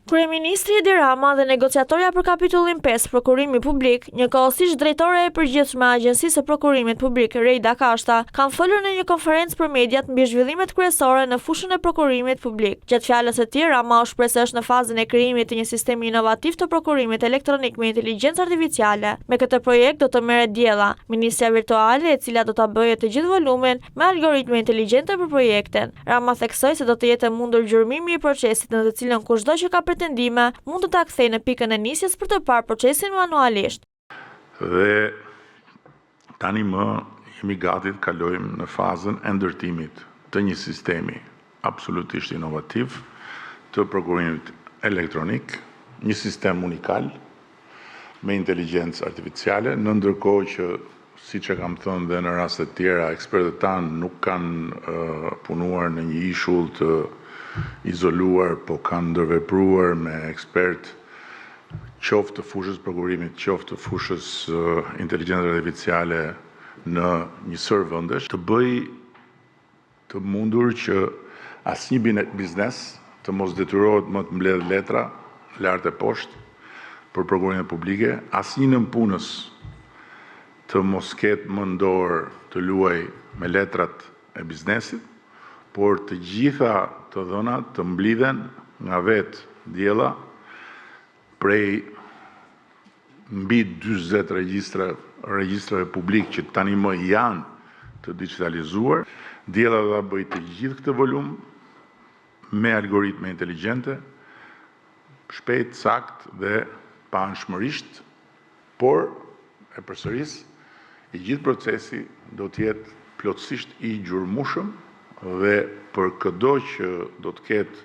Kryeministri Edi Rama dhe negociatorja për kapitullin 5 Prokurimi Publik, njëkohësisht drejtore e përgjithshme e Agjencisë së Prokurimit Publik, Rejda Kashta, kanë folur në një konferencë për mediat mbi zhvillimet kryesore në fushën e prokurimit publik. Gjatë fjalës së tij, Rama u shpreh se është në fazën e krijimit të një sistemi inovativ të prokurimit elektronik me inteligjencë artificiale. Me këtë projekt do të merret diella, ministria virtuale, e cila do ta bëjë të gjithë volumin me algoritme inteligjente për projektin. Rama theksoi se do të jetë mundur gjurmimi i procesit në të cilën kushdo që ka pretendime mund të ta kthejë në pikën e nisjes për të parë procesin manualisht. Dhe tani më jemi gati të kalojmë në fazën e ndërtimit të një sistemi absolutisht inovativ të prokurimit elektronik, një sistem unikal me inteligjencë artificiale, në ndërkohë që, siç e kam thënë dhe në raste tjera, ekspertët tanë nuk kanë punuar në një ishull të izoluar, po kanë ndërvepruar me ekspert qoftë të fushës prokurimit, qoftë të fushës inteligjencë artificiale në një sër vendesh, të bëj të mundur që asnjë biznes të mos detyrohet më të mbledh letra lart e poshtë për prokurimin publike, asnjë nënpunës të mos ketë më në dorë të luajë me letrat e biznesit, por të gjitha të dhënat të mblidhen nga vetë diella prej mbi 40 regjistrave publik që tani më janë të digitalizuar. Diella do ta bëjë të gjithë këtë volum me algoritme inteligjente, shpejt, sakt dhe pa anshmërisht, por e përsëris, i gjithë procesi do të jetë plotësisht i gjurmueshëm dhe për çdo që do të ketë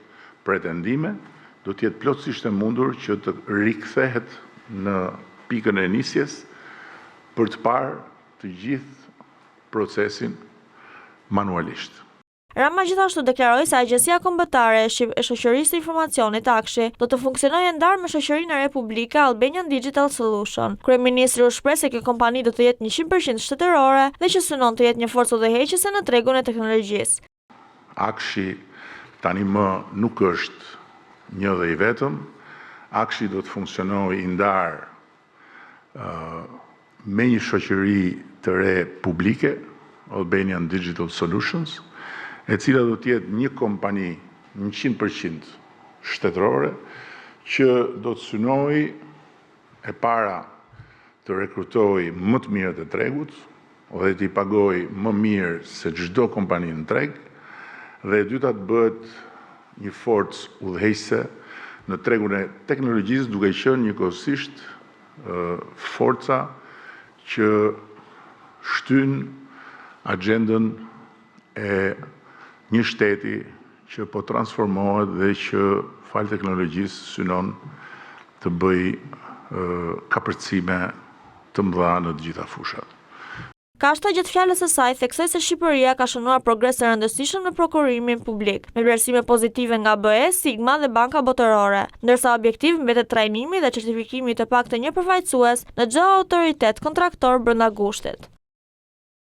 pretendime, do të jetë plotësisht e mundur që të rikthehet në pikën e nisjes për të parë të gjithë procesin manualisht. Rama gjithashtu deklaroi se Agjencia Kombëtare e Shoqërisë së Informacionit Akshi do të funksionojë ndarë me Shoqërinë Republike Albanian Digital Solution. Kryeministri u shpreh se kjo kompani do të jetë 100% shtetërore dhe që synon të jetë një forcë udhëheqëse në tregun e teknologjisë. Akshi tani më nuk është një dhe i vetëm. Akshi do të funksionojë i ndarë me një shoqëri të re publike, Albanian Digital Solutions, e cila do të jetë një kompani 100% shtetërore që do të synojë e para të rekrutojë më të mirët e tregut dhe të i pagojë më mirë se çdo kompani në treg, dhe e dyta të bëhet një forcë udhëheqëse në tregun e teknologjisë, duke qenë njëkohësisht forca që shtyn agjendën e një shteti që po transformohet dhe që fal teknologjisë synon të bëj kapërcime të mëdha në të gjitha fushat. Kashta gjatë fjalës së saj theksoi se Shqipëria ka shënuar progres të rëndësishëm në prokurimin publik, me vlerësime pozitive nga BE, Sigma dhe Banka Botërore, ndërsa objektiv mbetet trajnimi dhe certifikimi të paktën një përfaqësues në çdo autoritet kontraktor brenda gushtit.